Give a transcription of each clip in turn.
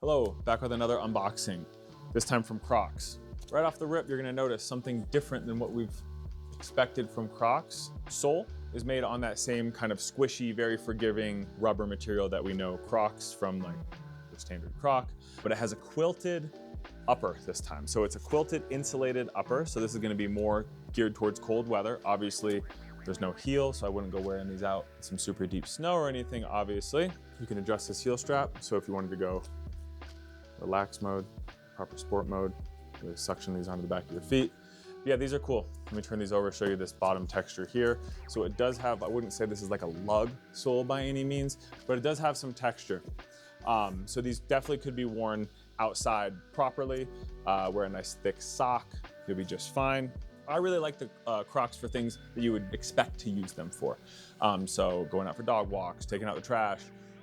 Hello, back with another unboxing, this time from Crocs. Right off the rip, you're gonna notice something different than what we've expected from Crocs. Sole is made on that same kind of squishy, very forgiving rubber material that we know Crocs from, like the standard Croc, but it has a quilted upper this time. So it's a quilted insulated upper. So this is gonna be more geared towards cold weather. Obviously, there's no heel, so I wouldn't go wearing these out in some super deep snow or anything, obviously. You can adjust this heel strap. So if you wanted to go relax mode, proper sport mode, really suction these onto the back of your feet. Yeah, these are cool. Let me turn these over, show you this bottom texture here. So it does have, I wouldn't say this is like a lug sole by any means, but it does have some texture. So these definitely could be worn outside properly. Wear a nice thick sock, you'll be just fine. I really like the Crocs for things that you would expect to use them for. So going out for dog walks, taking out the trash,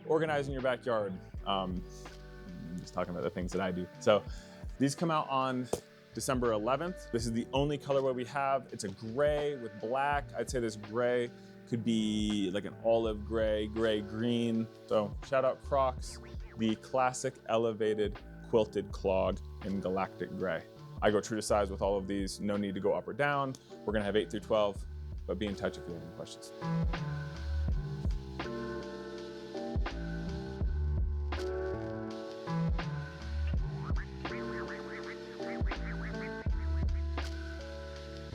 organizing your backyard. Just talking about the things that I do. So these come out on December 11th. This is the only colorway we have. It's a gray with black. I'd say this gray could be like an olive gray, gray green. So shout out Crocs, the Classic Elevated Quilted Clog in Galactic Grey. I go true to size with all of these. No need to go up or down. We're gonna have 8 through 12, but be in touch if you have any questions.